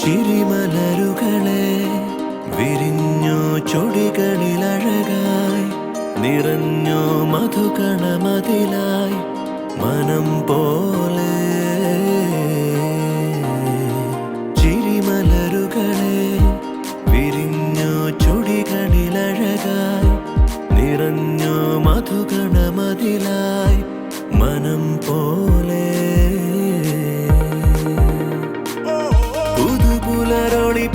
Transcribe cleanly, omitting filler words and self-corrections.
ചിരിമലരുകളെ വിരിഞ്ഞോ ചൊടികളിലഴകായി നിറഞ്ഞോ മധുകണമതിലായി മനം പോലെ ചിരിമലരുകളെ വിരിഞ്ഞോ ചൊടികളിലഴകായി നിറഞ്ഞോ മധുകണമതിലായി മനം പോലെ പുതുപുലരൊളി